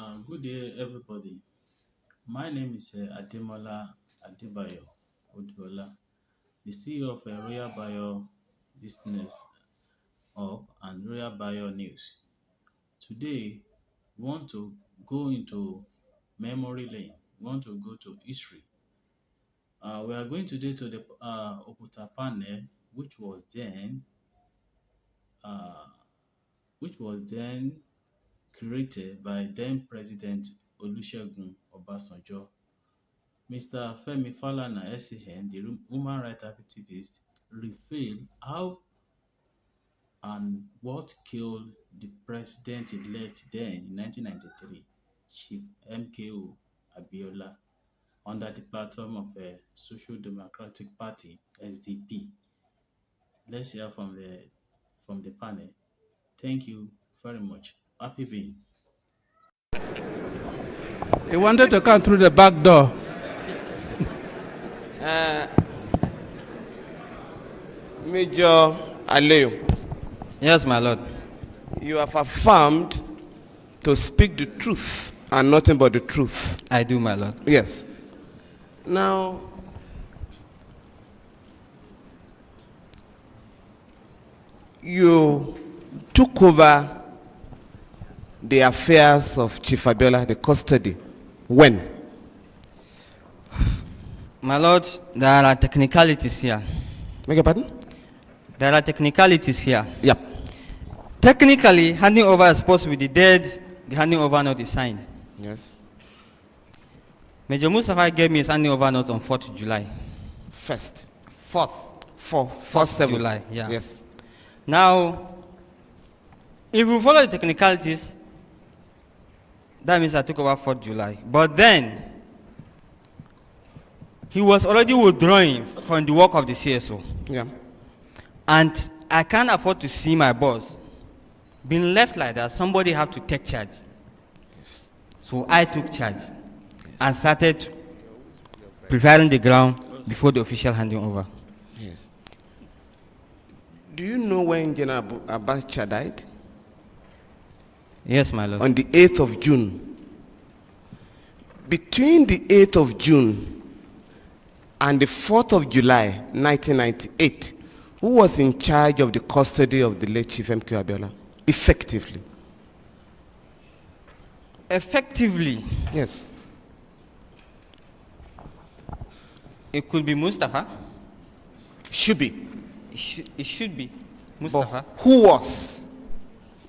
Good day, everybody. My name is Ademola Adebayo Oduola, the CEO of Royal Bio Business Hub and Royal Bio News. Today, we want to go into memory lane. We want to go to history. We are going today to the Oputa panel, uh, which was then created by then President Olusegun Obasanjo. Mr. Femi Falana, SCN, the human rights activist, revealed how and what killed the president-elect then in 1993, Chief MKO Abiola, under the platform of the Social Democratic Party (SDP). Let's hear from the panel. Thank you very much. Happy viewing. He wanted to come through the back door. Major Aleo, Yes, my lord. you have affirmed to speak the truth and nothing but the truth. I do, my lord. Yes. Now, you took over the affairs of Chief Abiola, the custody. When? My lord, there are technicalities here. Beg your pardon? There are technicalities here. Yep. Technically, handing over is supposed to be the dead, the handing over note is signed. Yes. Major Mustafa gave me his handing over note on 4th July. First. 4th 7. July, yeah. Yes. Now, if we follow the technicalities, that means I took over 4th July. But then, he was already withdrawing from the work of the CSO. Yeah. And I can't afford to see my boss being left like that. Somebody have to take charge. Yes. So I took charge and started preparing the ground before the official handing over. Yes. Do you know when General Abacha died? Yes, my lord. On the 8th of June. Between the 8th of June and the 4th of July, 1998, who was in charge of the custody of the late Chief MKO Abiola? Effectively. Effectively, Yes. it could be Mustafa. Should be. It should be But Mustafa. who was?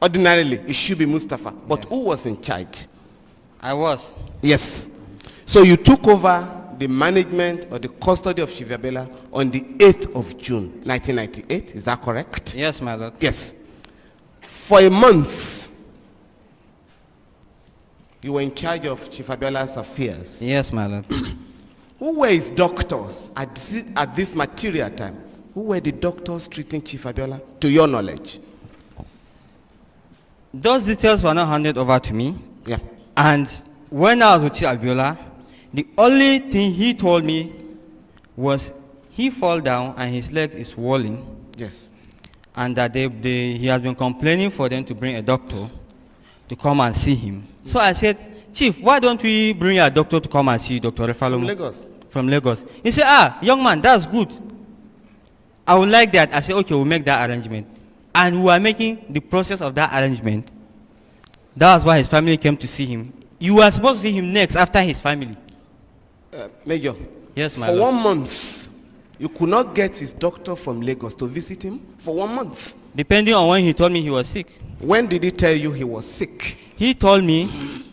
Ordinarily, it should be Mustafa. But who was in charge? I was. Yes. So you took over the management or the custody of Chief Abiola on the 8th of June, 1998. Is that correct? Yes, my lord. Yes. For a month, you were in charge of Chief Abiola's affairs. Yes, my lord. Who were his doctors at this material time? Who were the doctors treating Chief Abiola, to your knowledge? Those details were not handed over to me. Yeah. And when I was with Chief Abiola, the only thing he told me was he fall down and his leg is swollen, Yes. and that he has been complaining for them to bring a doctor to come and see him. So I said, Chief, why don't we bring a doctor to come and see Dr. Refalomo? From Lagos. From Lagos. He said, young man, that's good. I would like that. I said, okay, we'll make that arrangement. And we are making the process of that arrangement. That was why his family came to see him. You were supposed to see him next after his family. Major. Yes, my For lord. 1 month, you could not get his doctor from Lagos to visit him for 1 month. Depending on when he told me he was sick. When did he tell you he was sick? He told me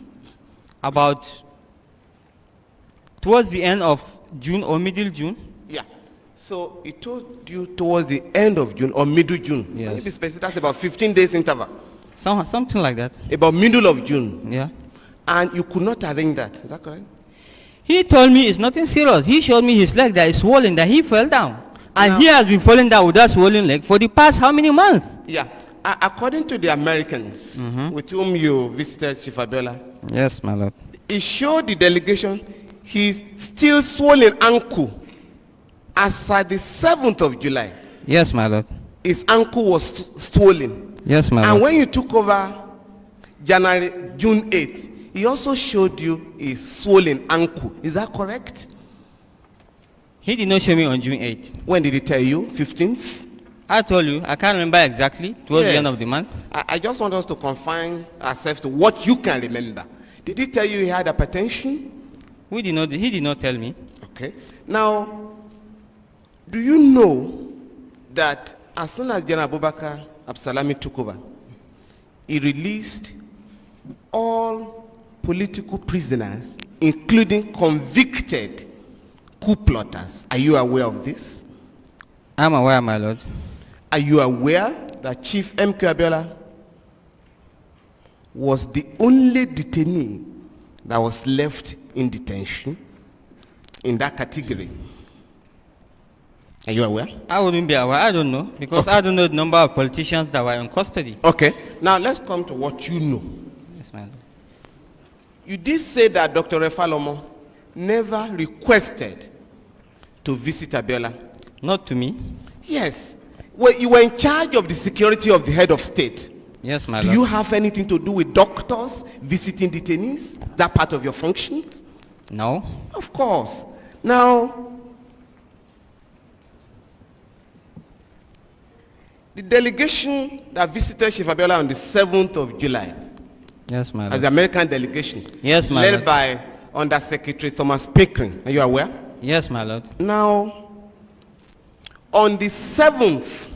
about towards the end of June or middle June. Yeah. So he told you towards the end of June or middle June. Yes. Can you be specific? That's about 15 days interval. Something like that. About middle of June. Yeah. And you could not arrange that. Is that correct? He told me it's nothing serious. He showed me his leg that is swollen, that he fell down. And Now- he has been falling down with that swollen leg for the past how many months? Yeah. According to the Americans with whom you visited Chief Abiola, Yes, my lord. he showed the delegation his still swollen ankle as at the 7th of July. Yes, my lord. His ankle was swollen. Yes, my And lord. when you took over June 8th, He also showed you a swollen ankle. Is that correct? He did not show me on June 8th. When did he tell you? 15th? I told you, I can't remember exactly, towards the end of the month. I just want us to confine ourselves to what you can remember. Did he tell you he had hypertension? He did not tell me. Okay. Now, do you know that as soon as General Abubakar Absalami took over, he released all political prisoners, including convicted coup plotters? Are you aware of this? I'm aware, my lord. Are you aware that Chief MKO Abiola was the only detainee that was left in detention in that category? Are you aware? I wouldn't be aware. I don't know, because I don't know the number of politicians that were in custody. Okay. Now let's come to what you know. Yes, my lord. You did say that Dr. Refalomo never requested to visit Abiola. Not to me. Yes. Well, you were in charge of the security of the head of state. Yes, my Do lord. you have anything to do with doctors visiting detainees? That part of your functions? No. Of course. Now, the delegation that visited Chief Abiola on the 7th of July, Yes, my as lord. the American delegation, Yes, my led lord. by Undersecretary Thomas Pickering. Are you aware? Yes, my lord. Now, on the 7th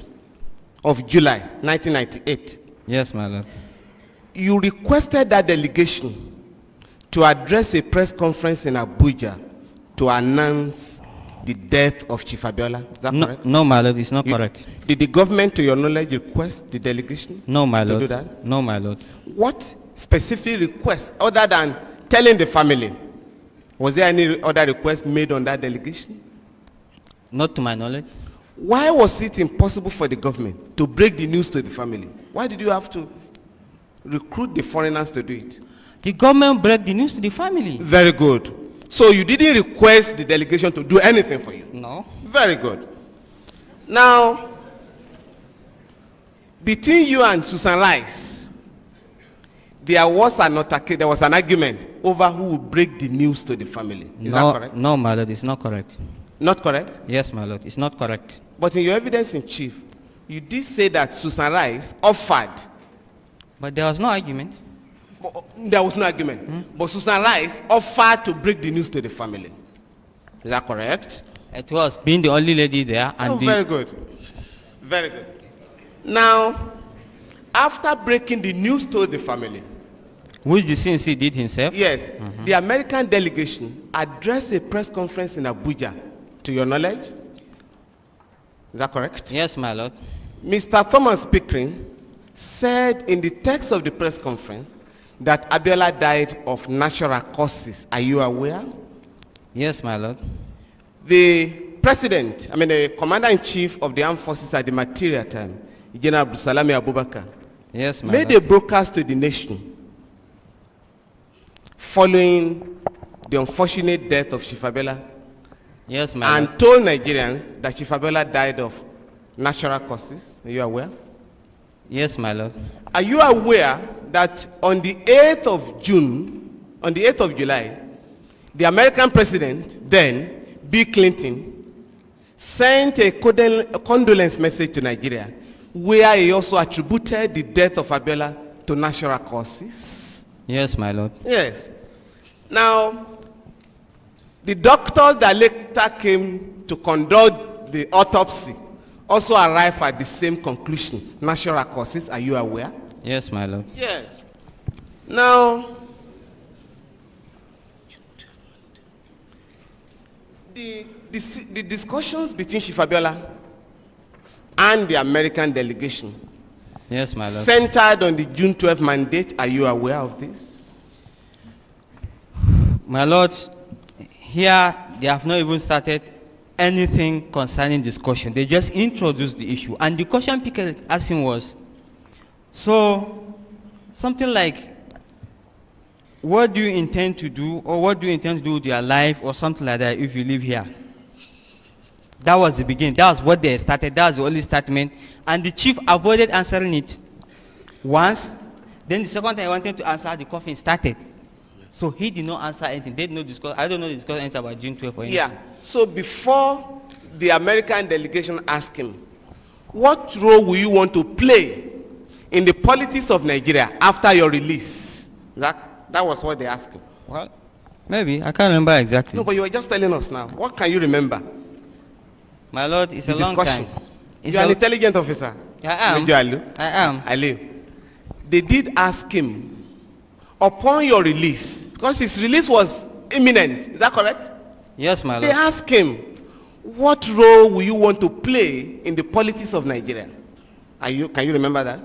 of July, 1998, Yes, my lord. you requested that delegation to address a press conference in Abuja to announce the death of Chief Abiola. Is that correct? No, my lord, it's not You- correct. Did the government, to your knowledge, request the delegation No, my to lord. do that? No, my lord. What specific request, other than telling the family, was there any other request made on that delegation? Not to my knowledge. Why was it impossible for the government to break the news to the family? Why did you have to recruit the foreigners to do it? The government broke the news to the family. Very good. So you didn't request the delegation to do anything for you? No. Very good. Now, between you and Susan Rice, there was an argument over who would break the news to the family. Is that correct? No, my lord, it's not correct. Not correct? Yes, my lord, it's not correct. But in your evidence in chief, you did say that Susan Rice offered. But there was no argument. There was no argument. But Susan Rice offered to break the news to the family. Is that correct? It was being the only lady there, and Oh, very good. Very good. Now, after breaking the news to the family, which the CNC did himself. yes, the American delegation addressed a press conference in Abuja, to your knowledge. Is that correct? Yes, my lord. Mr. Thomas Pickering said in the text of the press conference that Abiola died of natural causes. Are you aware? Yes, my lord. The the commander-in-chief of the armed forces at the material time, General Salami Abubakar, Yes, my made lord. a broadcast to the nation following the unfortunate death of Chief Abiola Yes, my and lord. told Nigerians that Chief Abiola died of natural causes. Are you aware? Yes, my lord. Are you aware that on the 8th of July, the American president, then, Bill Clinton, sent a condolence message to Nigeria where he also attributed the death of Abiola to natural causes? Yes, my lord. Yes. Now, the doctors that later came to conduct the autopsy also arrived at the same conclusion, natural causes. Are you aware? Yes, my lord. Yes. Now, the discussions between Chief Abiola and the American delegation Yes, my lord. centered on the June 12 mandate. Are you aware of this? My lord, here they have not even started anything concerning discussion. They just introduced the issue. And the question people asking was, so something like, what do you intend to do, or what do you intend to do with your life, or something like that if you live here? That was the beginning. That was what they started. That was the only statement. And the chief avoided answering it once. Then the second time he wanted to answer, the coughing started. So he did not answer anything. They did not discuss. I don't know they discussed anything about June 12th or anything. Yeah. So before the American delegation asked him, what role will you want to play in the politics of Nigeria after your release? That was what they asked him. Well, maybe. I can't remember exactly. No, but you were just telling us now. What can you remember? My lord, it's The a long discussion. time. It's You're an a- intelligent officer. I am. Major Alu. I am. Ali. They did ask him, upon your release, because his release was imminent, is that correct? Yes, my They lord. asked him, what role will you want to play in the politics of Nigeria? Can you remember that?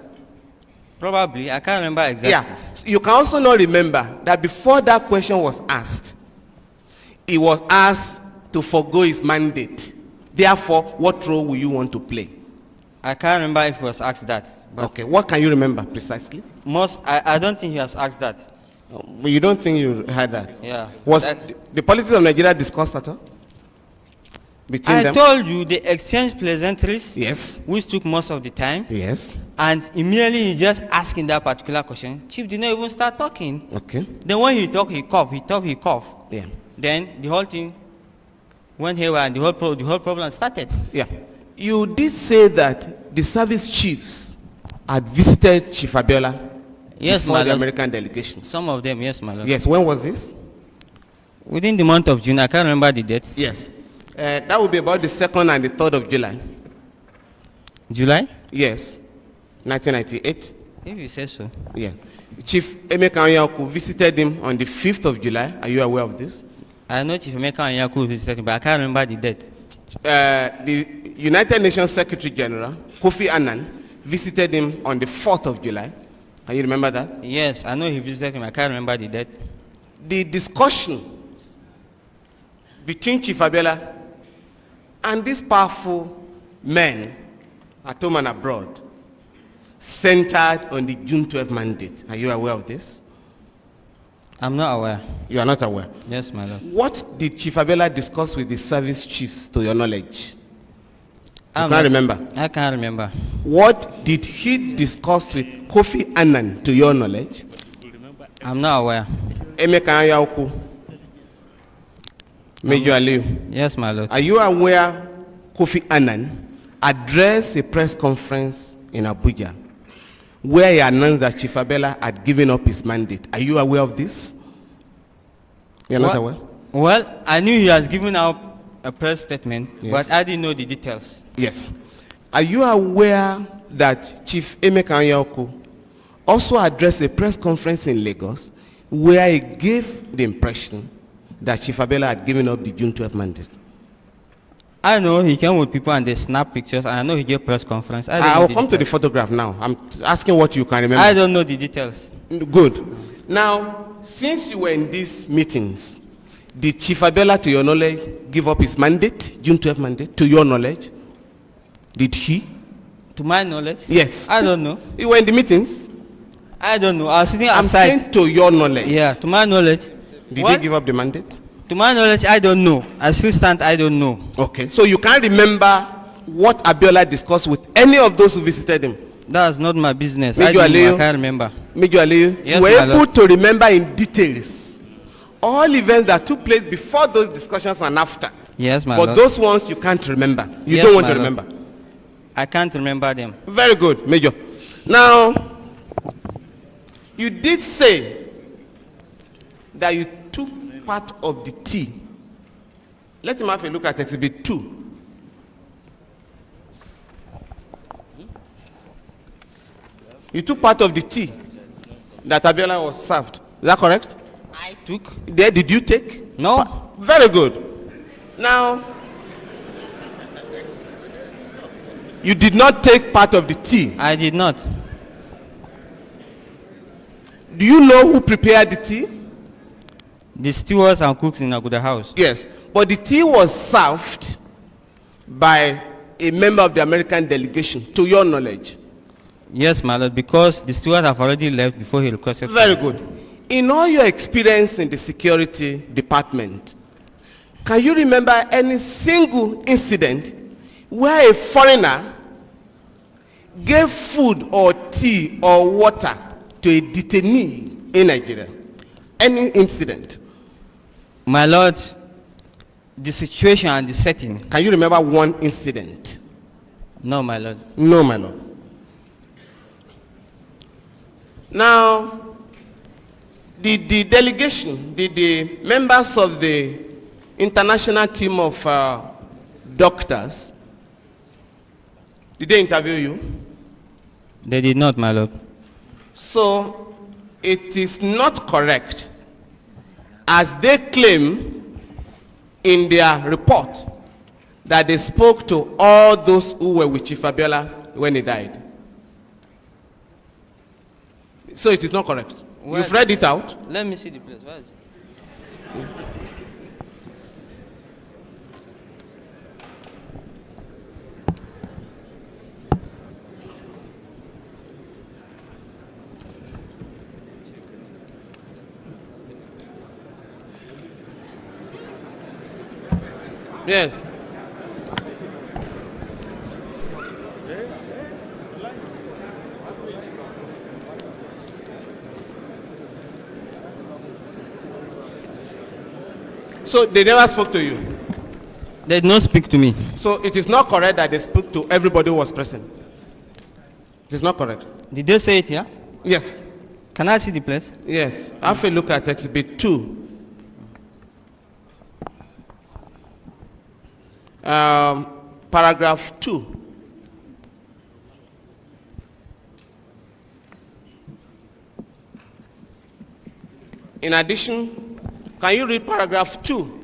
Probably. I can't remember exactly. Yeah. You can also not remember that before that question was asked, he was asked to forgo his mandate. Therefore, what role will you want to play? I can't remember if he was asked that. But Okay. What can you remember precisely? I don't think he has asked that. But you don't think you had that? Yeah. Was That- the politics of Nigeria discussed at all? Between I them? told you they exchanged pleasantries, Yes. which took most of the time, Yes. and immediately he just asking that particular question. Chief did not even start talking. Okay. Then when he talk, he cough. He talk, he cough. Yeah. Then the whole thing went haywire, and the whole problem started. Yeah. You did say that the service chiefs had visited Chief Abiola Yes, before my the lord. American delegation. Some of them, yes, my lord. Yes. When was this? Within the month of June, I can't remember the dates. Yes. That would be about the 2nd and the 3rd of July. July? Yes. 1998. If you say so. Yeah. Chief MKO visited him on the 5th of July. Are you aware of this? I know Chief Emeka and Yaku visited him, but I can't remember the date. The United Nations Secretary General, Kofi Annan, visited him on the 4th of July. Can you remember that? Yes, I know he visited him. I can't remember the date. The discussion between Chief Abiola and these powerful men at home and abroad centered on the June 12 mandate. Are you aware of this? I'm not aware. You are not aware. Yes, my lord. What did Chief Abiola discuss with the service chiefs, to your knowledge? You I'm can't not- remember. I can't remember. What did he discuss with Kofi Annan, to your knowledge? I'm not aware. Emeka Anyaoku, Major Aliu, Yes, my lord. are you aware Kofi Annan addressed a press conference in Abuja where he announced that Chief Abiola had given up his mandate? Are you aware of this? You're not aware? Well, I knew he has given out a press statement, Yes. but I didn't know the details. Yes. Are you aware that Chief Emeka Anyaoku also addressed a press conference in Lagos where he gave the impression that Chief Abiola had given up the June 12 mandate? I know he came with people and they snap pictures, and I know he gave press conference. I don't I know will the come to the details. photograph now. I'm asking what you can remember. I don't know the details. Good. Now, since you were in these meetings, did Chief Abiola, to your knowledge, give up his mandate, June 12 mandate, to your knowledge? Did he? To my knowledge? Yes. I don't know. You were in the meetings? I don't know. I was sitting I'm outside. saying to your knowledge. Yeah, to my knowledge. Did What? he give up the mandate? To my knowledge, I don't know. I still stand, I don't know. Okay. So you can't remember what Abiola discussed with any of those who visited him? That's not my business. Major I don't know. Aliyu. I can't remember. Major Aliyu, Yes, you were my able lord. to remember in details all events that took place before those discussions and after. Yes, my But lord. those ones you can't remember. You Yes, don't want my to lord. remember. I can't remember them. Very good, Major. Now, you did say that you took part of the tea. Let him have a look at Exhibit 2. You took part of the tea that Abiola was served. Is that correct? I took? There, did you take? No. Very good. Now, you did not take part of the tea. I did not. Do you know who prepared the tea? The stewards and cooks in Aguda House. Yes, but the tea was served by a member of the American delegation, to your knowledge. Yes, my lord, because the steward have already left before he requested. Very good. In all your experience in the security department, can you remember any single incident where a foreigner gave food or tea or water to a detainee in Nigeria? Any incident. My lord, the situation and the setting. Can you remember one incident? No, my lord. No, my lord. Now, the delegation, the members of the international team of doctors, did they interview you? They did not, my lord. So, it is not correct, as they claim in their report, that they spoke to all those who were with Chief Abiola when he died. So it is not correct. Well, you've read it out. Let me see the place. Where is it? Yes. So they never spoke to you. They did not speak to me. So it is not correct that they spoke to everybody who was present. It is not correct. Did they say it here? Yes. Can I see the place? Yes. Have a look at Exhibit 2. Paragraph 2. In addition, can you read paragraph 2?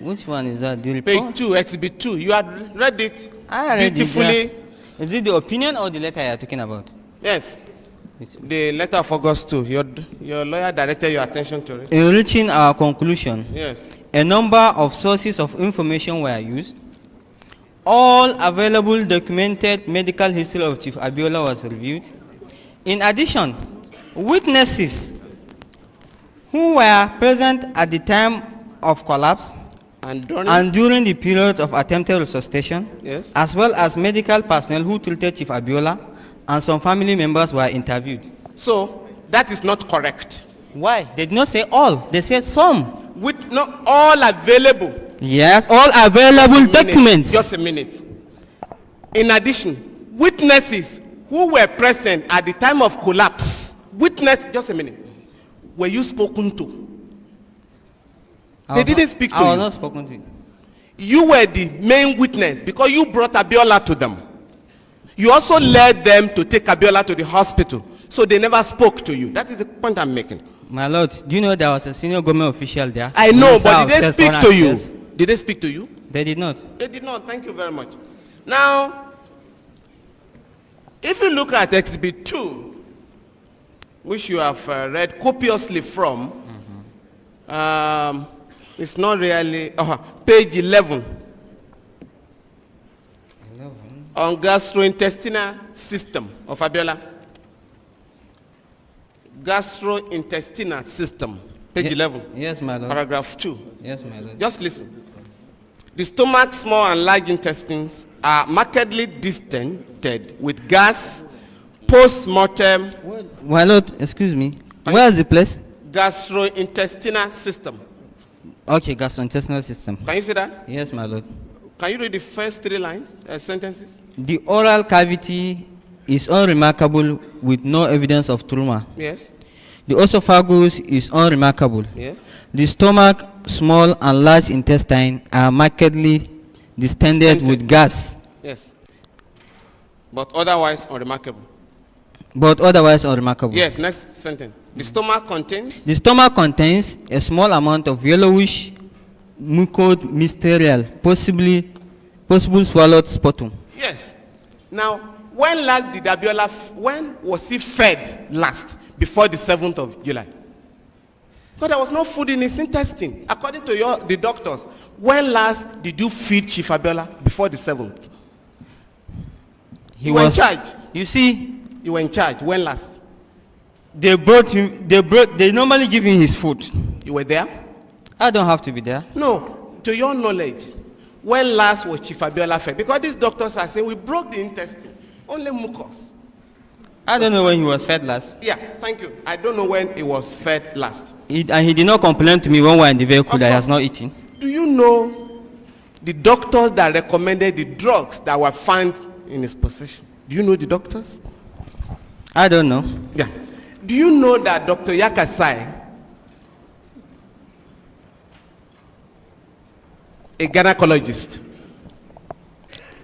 Which one is that? The report? Page 2, Exhibit 2. You had read it I read beautifully. it. Is it the opinion or the letter you are talking about? Yes. The letter of August 2. Your lawyer directed your attention to it. In reaching our conclusion, Yes. a number of sources of information were used. All available documented medical history of Chief Abiola was reviewed. In addition, witnesses who were present at the time of collapse And during, and during the period of attempted resuscitation, yes. as well as medical personnel who treated Chief Abiola, and some family members were interviewed. So that is not correct. Why? They did not say all. They said some. With not all available. Yes, all available documents. Just a minute. In addition, witnesses who were present at the time of collapse. Just a minute. Were you spoken to? They didn't speak to you. I was not spoken to. You were the main witness because you brought Abiola to them. You also led them to take Abiola to the hospital. So they never spoke to you. That is the point I'm making. My lord, do you know there was a senior government official there? I know, Minister but of did they State speak Foreign to you? Affairs? Did they speak to you? They did not. They did not. Thank you very much. Now, if you look at Exhibit 2, which you have read copiously from, it's not really, page 11. On gastrointestinal system of Abiola. Gastrointestinal system, page 11. Yes, my lord. Paragraph 2. Yes, my lord. Just listen. The stomach, small and large intestines are markedly distended with gas post-mortem. My lord, excuse me. Where is the place? Gastrointestinal system. Okay, gastrointestinal system. Can you see that? Yes, my lord. Can you read the first 3 lines, sentences? The oral cavity is unremarkable with no evidence of trauma. Yes. The esophagus is unremarkable. Yes. The stomach, small and large intestine are markedly distended with gas. Yes. But otherwise unremarkable. But otherwise unremarkable. Yes, next sentence. The stomach contains? The stomach contains a small amount of yellowish mucous material, possible swallowed sputum. Yes. Now, when last did Abiola, when was he fed last? Before the 7th of July. Because there was no food in his intestine. According to the doctors, when last did you feed Chief Abiola? Before the 7th. You were in charge. You see, you were in charge. When last? They brought him, they normally give him his food. You were there? I don't have to be there. No. To your knowledge, when last was Chief Abiola fed? Because these doctors are saying we broke the intestine. Only mucus. I don't know when he was fed last. Yeah, thank you. I don't know when he was fed last. And he did not complain to me when we were in the vehicle that he has not eaten. Do you know the doctors that recommended the drugs that were found in his possession? Do you know the doctors? I don't know. Yeah. Do you know that Dr. Yakasai, a gynecologist,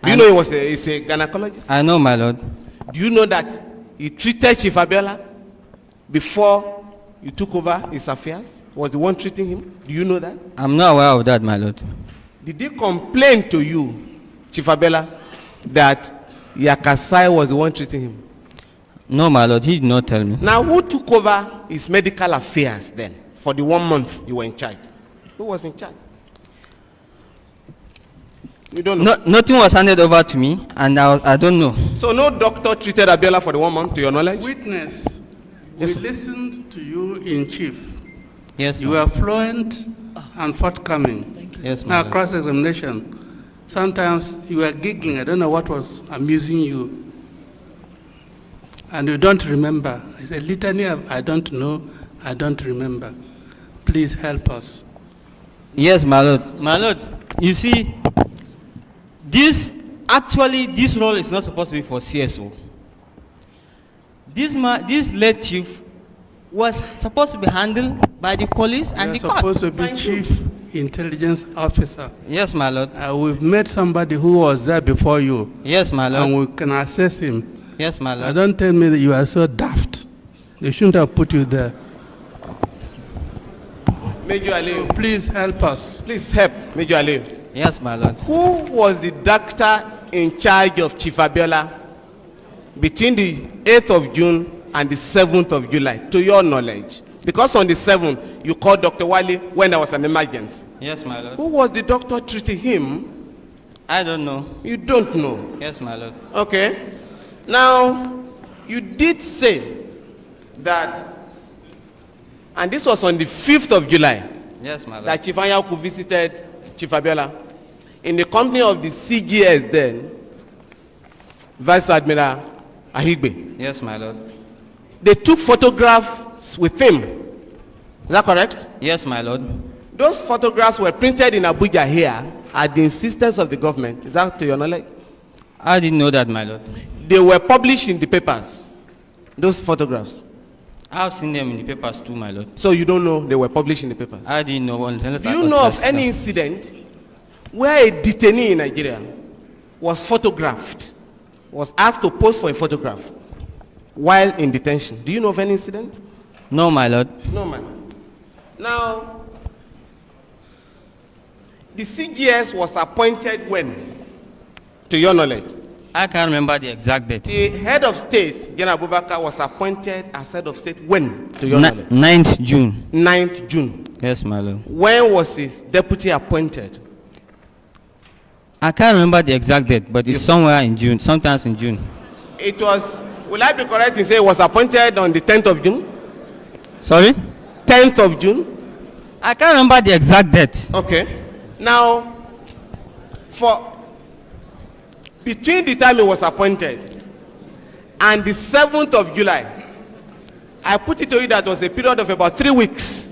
do you know he's a gynecologist? I know, my lord. Do you know that he treated Chief Abiola before you took over his affairs? Was the one treating him? Do you know that? I'm not aware of that, my lord. Did he complain to you, Chief Abiola, that Yakasai was the one treating him? No, my lord, he did not tell me. Now, who took over his medical affairs then for the 1 month you were in charge? Who was in charge? You don't know? Nothing was handed over to me, and I don't know. So no doctor treated Abiola for the 1 month, to your knowledge? Witness, Yes, we sir. listened to you in chief. Yes, You my were fluent and forthcoming. Yes, my Now, lord. cross-examination. Sometimes you were giggling. I don't know what was amusing you. And you don't remember. It's a litany of I don't know, I don't remember. Please help us. Yes, my lord. My lord, you see, this role is not supposed to be for CSO. This late chief was supposed to be handled by the police and You're the court. supposed to be Thank you. chief intelligence officer. Yes, my lord. We've met somebody who was there before you, Yes, my lord. and we can assess him. Yes, my lord. Don't tell me that you are so daft. They shouldn't have put you there. Major Aliyu, Please help us. please help Major Aliyu. Yes, my lord. Who was the doctor in charge of Chief Abiola between the 8th of June and the 7th of July, to your knowledge? Because on the 7th, you called Dr. Wale when there was an emergency. Yes, my lord. Who was the doctor treating him? I don't know. You don't know. Yes, my lord. Okay. Now, you did say that, and this was on the 5th of July, Yes, my lord. that Chief Anyaku visited Chief Abiola in the company of the CGS then, Vice Admiral Ahigbe. Yes, my lord. They took photographs with him. Is that correct? Yes, my lord. Those photographs were printed in Abuja here at the insistence of the government. Is that to your knowledge? I didn't know that, my lord. They were published in the papers, those photographs. I've seen them in the papers too, my lord. So you don't know they were published in the papers? I didn't know unless Do I you got know of pressed any down. incident where a detainee in Nigeria was photographed, was asked to pose for a photograph while in detention? Do you know of any incident? No, my lord. No, man. Now, the CGS was appointed when, to your knowledge? I can't remember the exact date. The head of state, General Abubakar, was appointed as head of state when, to your knowledge? 9th June. 9th June. Yes, my lord. When was his deputy appointed? I can't remember the exact date, but it's somewhere in June, sometimes in June. It was, will I be correct in saying it was appointed on the 10th of June? Sorry? 10th of June? I can't remember the exact date. Okay. Now, between the time he was appointed and the 7th of July, I put it to you that was a period of about 3 weeks.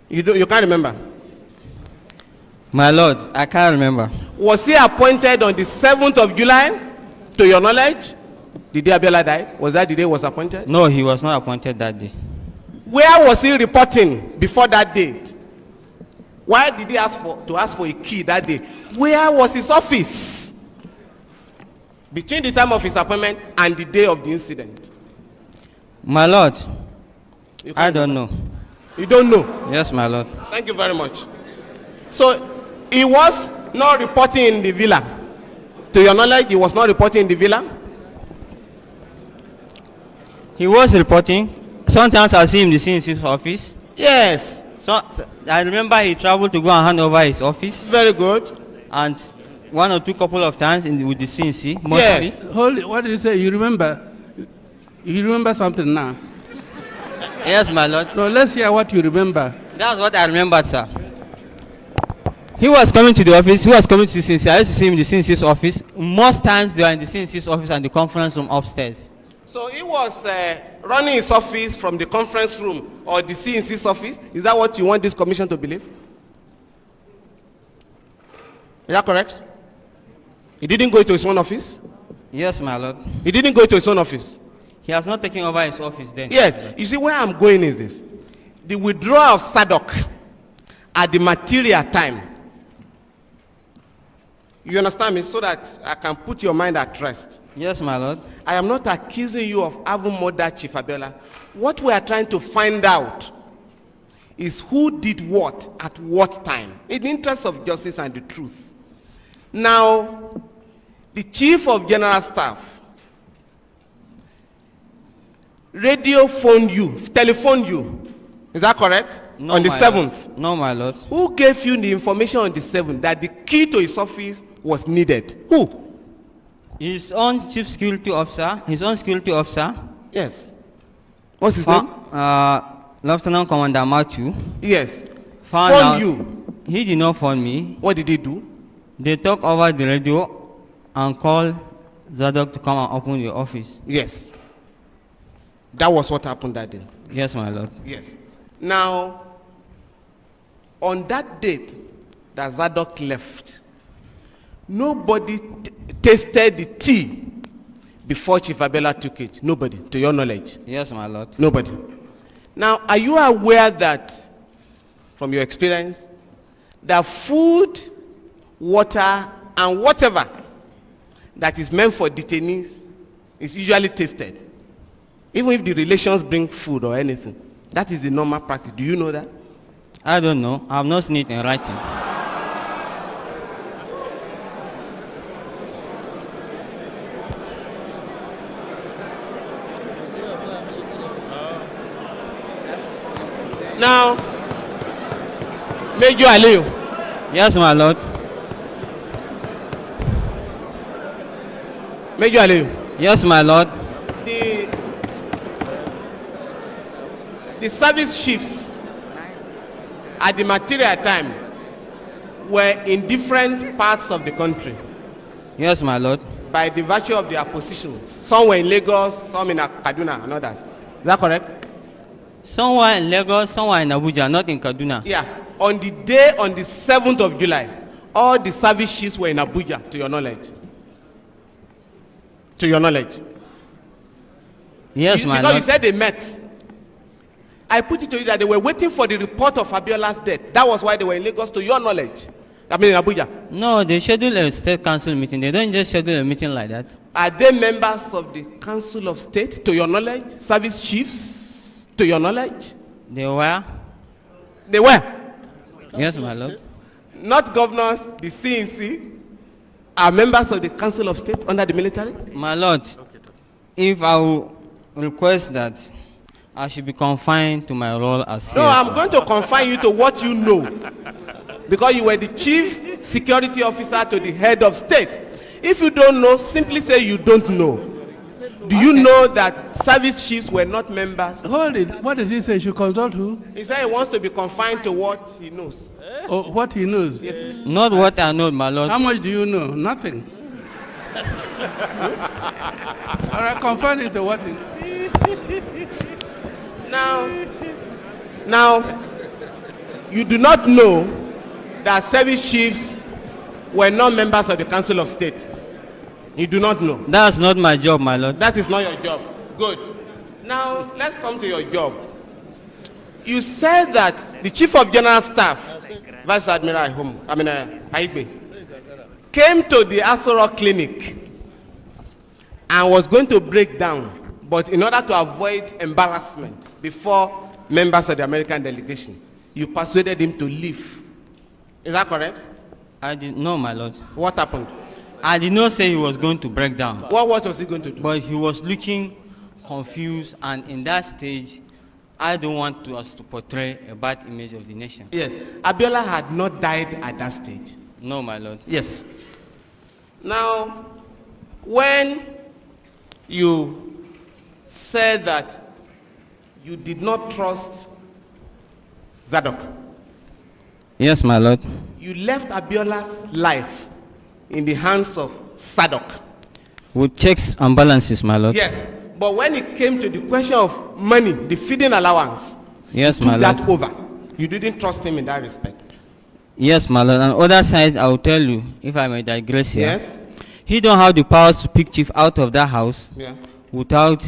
You can't remember? My lord, I can't remember. Was he appointed on the 7th of July, to your knowledge? The day Abiola died? Was that the day he was appointed? No, he was not appointed that day. Where was he reporting before that date? Why did he ask for a key that day? Where was his office between the time of his appointment and the day of the incident? My lord, You I can't don't remember. know. You don't know. Yes, my lord. Thank you very much. So he was not reporting in the villa. To your knowledge, he was not reporting in the villa? He was reporting. Sometimes I see him in the CNC's office. Yes. So I remember he traveled to go and hand over his office, Very good. and one or two couple of times with the CNC. Mostly. Yes. What did you say? You remember? You remember something now? Yes, my lord. No, let's hear what you remember. That's what I remembered, sir. He was coming to the office. He was coming to CNC. I used to see him in the CNC's office. Most times they are in the CNC's office and the conference room upstairs. So he was running his office from the conference room or the CNC's office. Is that what you want this commission to believe? Is that correct? He didn't go to his own office? Yes, my lord. He didn't go to his own office? He has not taken over his office then. Yes. You see, where I'm going is this. The withdrawal of SADC at the material time. You understand me? So that I can put your mind at rest. Yes, my lord. I am not accusing you of having murdered Chief Abiola. What we are trying to find out is who did what at what time, in the interest of justice and the truth. Now, the Chief of General Staff telephoned you. Is that correct? No, on the my 7th. lord. No, my lord. Who gave you the information on the 7th that the key to his office was needed? Who? His own chief security officer, Yes. What's his name? Lieutenant Commander Matthew. Yes. Found Phone out- you. He did not phone me. What did he do? They talk over the radio and call Zadok to come and open the office. Yes. That was what happened that day. Yes, my lord. Yes. Now, on that date that Zadok left, nobody tasted the tea before Chief Abiola took it. Nobody, to your knowledge. Yes, my lord. Nobody. Now, are you aware that, from your experience, that food, water, and whatever that is meant for detainees is usually tasted? Even if the relations bring food or anything. That is the normal practice. Do you know that? I don't know. I have not seen it in writing. Now, Major Aliyu, Yes, my lord. Major Aliyu, Yes, my lord. the service chiefs at the material time were in different parts of the country Yes, my lord. by the virtue of their positions. Some were in Lagos, some in Kaduna, and others. Is that correct? Some were in Lagos, some were in Abuja, not in Kaduna. Yeah. On the day, on the 7th of July, all the service chiefs were in Abuja, to your knowledge. To your knowledge. Yes, my Because lord. you said they met. I put it to you that they were waiting for the report of Abiola's death. That was why they were in Lagos, to your knowledge. I mean in Abuja. No, they schedule a state council meeting. They don't just schedule a meeting like that. Are they members of the Council of State, to your knowledge? Service chiefs, to your knowledge? They were. They were. Yes, my lord. Not governors, the CNC, are members of the Council of State under the military? My lord, if I will request that I should be confined to my role as No, CSO. I'm going to confine you to what you know. Because you were the chief security officer to the head of state. If you don't know, simply say you don't know. Do you know that service chiefs were not members? Hold it. What did he say? Should consult who? He said he wants to be confined to what he knows. Or what he knows? Yes. Not what I know, my lord. How much do you know? Nothing. All right, confine it to what he Now, you do not know that service chiefs were not members of the Council of State. You do not know. That's not my job, my lord. That is not your job. Good. Now, let's come to your job. You said that the Chief of General Staff, Vice Admiral Aigbe, came to the Asoro Clinic and was going to break down, but in order to avoid embarrassment before members of the American delegation, you persuaded him to leave. Is that correct? I did no, my lord. What happened? I did not say he was going to break down, What was he going to do? but he was looking confused, and in that stage, I don't want us to portray a bad image of the nation. Yes. Abiola had not died at that stage. No, my lord. Yes. Now, when you said that you did not trust Zadok, Yes, my lord. You left Abiola's life in the hands of Zadok. With checks and balances, my lord. Yes, but when it came to the question of money, the feeding allowance, Yes, you my took lord. that over. You didn't trust him in that respect. Yes, my lord. On the other side, I will tell you, if I may digress here. Yes? He don't have the powers to pick chief out of that house Yeah. without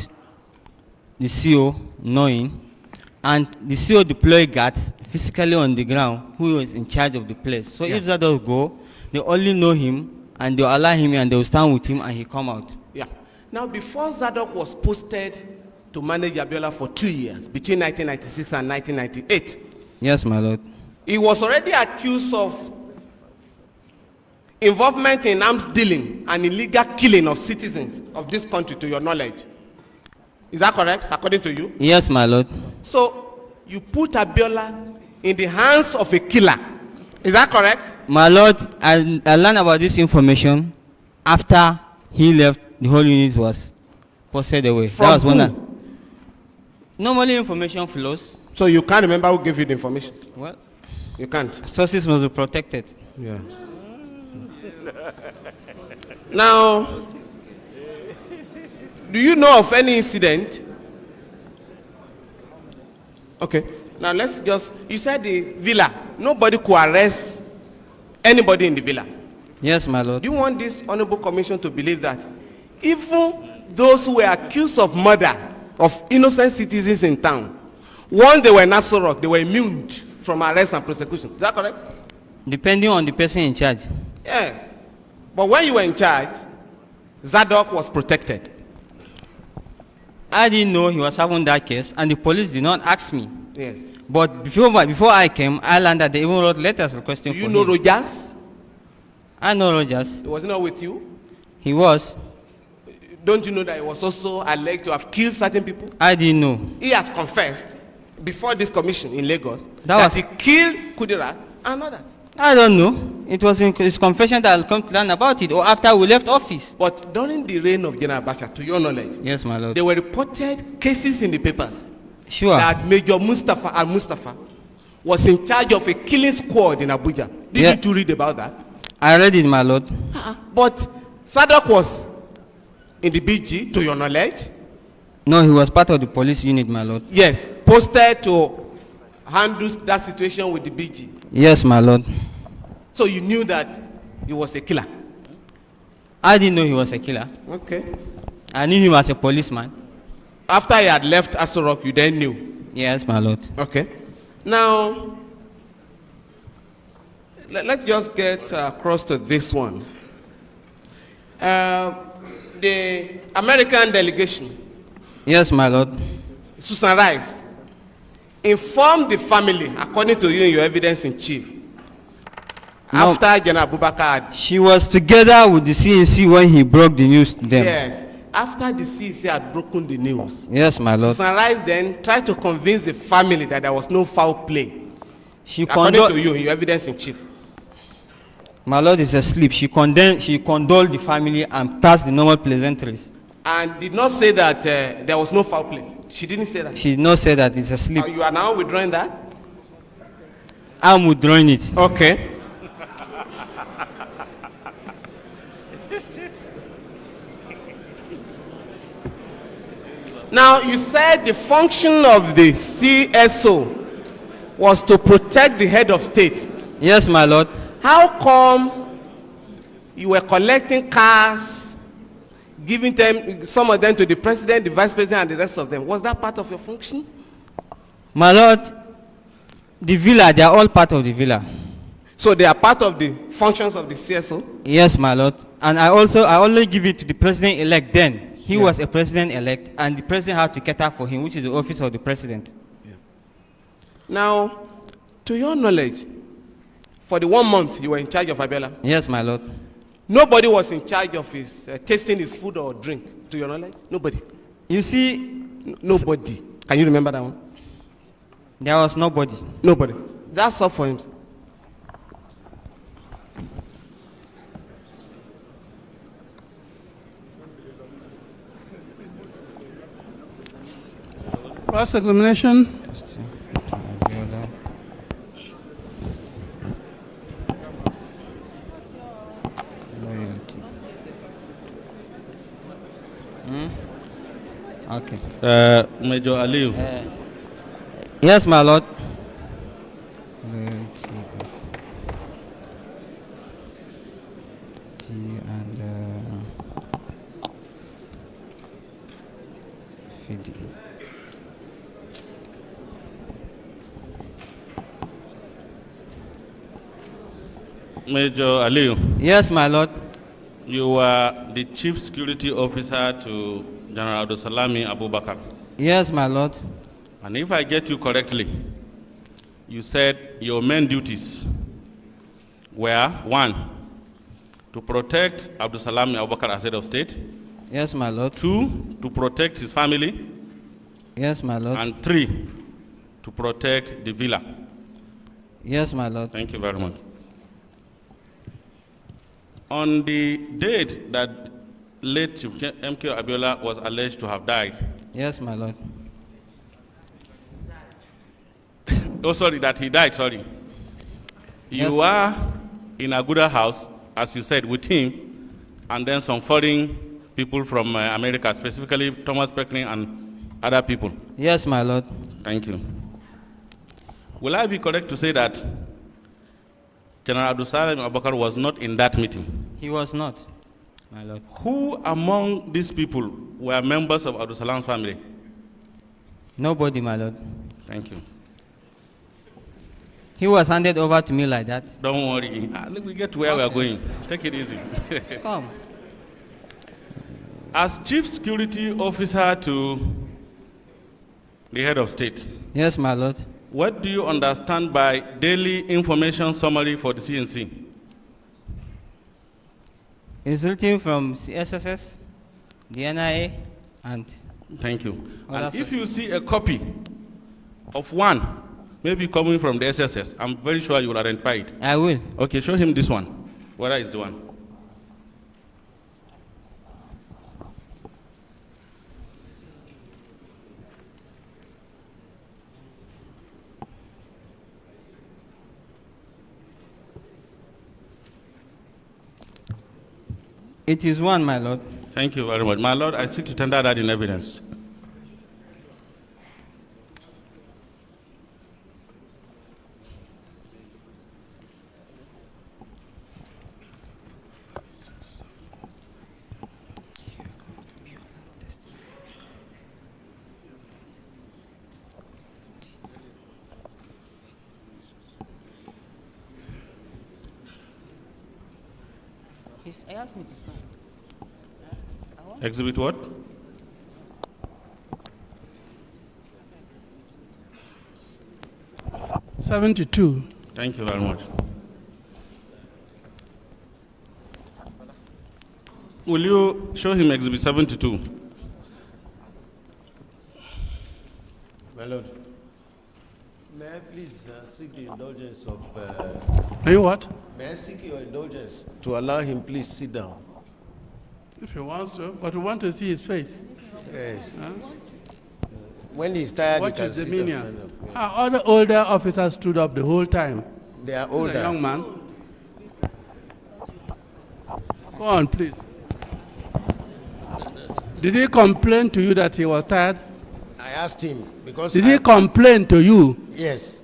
the CO knowing, and the CO deploy guards physically on the ground who is in charge of the place. So if that does go, they only know him and they allow him and they will stand with him and he come out. Yeah. Now, before Zadok was posted to manage Abiola for 2 years, between 1996 and 1998, Yes, my lord. he was already accused of involvement in arms dealing and illegal killing of citizens of this country, to your knowledge. Is that correct, according to you? Yes, my lord. So, you put Abiola in the hands of a killer. Is that correct? My lord, I learned about this information after he left. The whole unit was posted away. From that was when who? normally information flows. So you can't remember who gave you the information? Well, You can't. sources must be protected. Yeah. Now, do you know of any incident? Okay. Now let's just, you said the villa, nobody could arrest anybody in the villa. Yes, my lord. Do you want this honorable commission to believe that even those who were accused of murder of innocent citizens in town, once they were in Nassau Rock, they were immune from arrest and prosecution? Is that correct? Depending on the person in charge. Yes. But when you were in charge, Zadok was protected. I didn't know he was having that case, and the police did not ask me. Yes. But before I came, I learned that they even wrote letters requesting Do you for know him. Rogers? I know Rogers. Was he not with you? He was. Don't you know that he was also alleged to have killed certain people? I didn't know. He has confessed before this commission in Lagos That that was- he killed Kudirat and others. I don't know. It was in his confession that I'll come to learn about it, or after we left office. But during the reign of General Abacha, to your knowledge, Yes, my lord. there were reported cases in the papers Sure. that Major Mustafa al-Mustafa was in charge of a killing squad in Abuja. Didn't you read about that? I read it, my lord. But Zadok was in the BG, to your knowledge. No, he was part of the police unit, my lord. Yes, posted to handle that situation with the BG. Yes, my lord. So you knew that he was a killer. I didn't know he was a killer. Okay. I knew him as a policeman. After he had left Aso Rock, you then knew. Yes, my lord. Okay. Now, let's just get across to this one. The American delegation, Yes, my lord. Susan Rice, informed the family, according to you in your evidence in chief, No. after General Abubakar had, She was together with the CNC when he broke the news to them. yes, after the CEC had broken the news, Yes, my lord. Susan Rice then tried to convince the family that there was no foul play, She according to condoled. you in your evidence in chief. My lord is asleep. She condoled the family and passed the normal pleasantries. And did not say that there was no foul play. She didn't say that. She did not say that it's asleep. You are now withdrawing that? I'm withdrawing it. Okay. Now, you said the function of the CSO was to protect the head of state. Yes, my lord. How come you were collecting cars, giving them, some of them to the president, the vice president, and the rest of them? Was that part of your function? My lord, the villa, they are all part of the villa. So they are part of the functions of the CSO? Yes, my lord. And I only give it to the president-elect then. He was a president-elect, and the president had to cater for him, which is the office of the president. Now, to your knowledge, for the 1 month you were in charge of Abiola, Yes, my lord. nobody was in charge of his tasting his food or drink, to your knowledge? Nobody. You see, Nobody. Can you remember that one? there was nobody. Nobody. That's all for him. Cross-examination. Major Aliu. Yes, my lord. Major Aliu, Yes, my lord. you were the chief security officer to General Abdulsalami Abubakar. Yes, my lord. And if I get you correctly, you said your main duties were, 1, to protect Abdulsalami Abubakar as head of state, Yes, my lord. 2, to protect his family, Yes, my lord. and 3, to protect the villa. Yes, my lord. Thank you very much. On the date that late Chief MKO Abiola was alleged to have died, Yes, my lord. oh, sorry, that he died, sorry. Yes. You were in Aguda House, as you said, with him, and then some foreign people from America, specifically Thomas Peckney and other people. Yes, my lord. Thank you. Will I be correct to say that General Abdulsalam Abubakar was not in that meeting? He was not, my lord. Who among these people were members of Abdulsalam's family? Nobody, my lord. Thank you. He was handed over to me like that. Don't worry. Let me get to where we are going. Take it easy. Come. As chief security officer to the head of state, Yes, my lord. what do you understand by daily information summary for the CNC? It's written from SSS, the NIA, and Thank you. Other And if you see a copy of one, maybe coming from the SSS, I'm very sure you will identify it. I will. Okay, show him this one. Where is the one? It is one, my lord. Thank you very much. My Lord, I seek to tender that in evidence. I asked me to start. Exhibit what? $72. Thank you very much. Will you show him exhibit 72? My Lord, may I please seek the indulgence of... Are you what? may I seek your indulgence to allow him please sit down? If he wants to, but we want to see his face. Yes. Huh? When he's tired, Watch he can his sit or demeanor. stand up. Yeah. Our other older officers stood up the whole time. They are He's a older. young man. Go on, please. Did he complain to you that he was tired? I asked him because... Did he complain to you? Yes.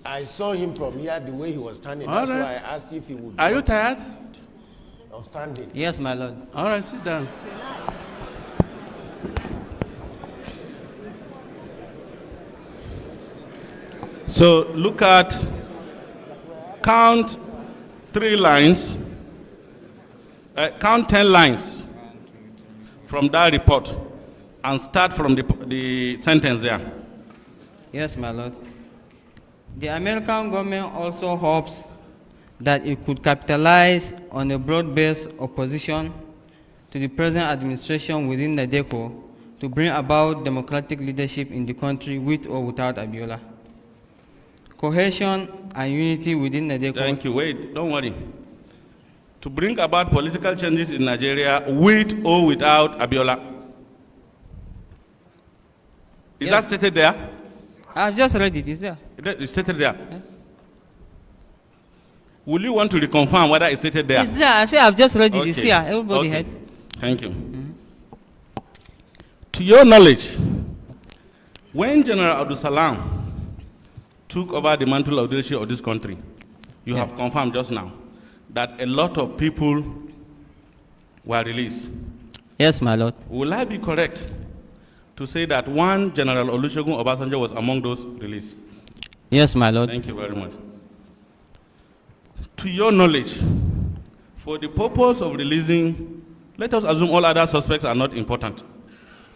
I saw him from here, the way he was standing. All That's right. why I asked if he would... Are you tired? of standing. Yes, my lord. All right, sit down. So look at, count 3 lines, count 10 lines from that report and start from the sentence there. Yes, my lord. The American government also hopes that it could capitalize on a broad-based opposition to the present administration within the DECO to bring about democratic leadership in the country with or without Abiola. Cohesion and unity within the DECO. Thank you. Wait, don't worry. To bring about political changes in Nigeria with or without Abiola. Is Yes. that stated there? I've just read it. It's there. It's stated there. Will you want to reconfirm whether it's stated there? It's there. I say I've just read it. It's Okay. here. Everybody Okay. heard. Thank you. To To your knowledge, when General Abdul Salam took over the mantle of leadership of this country, you have confirmed just now that a lot of people were released. Yes, my lord. Will I be correct to say that one General Olusegun Obasanjo was among those released? Yes, my lord. Thank you very much. To your knowledge, for the purpose of releasing, let us assume all other suspects are not important,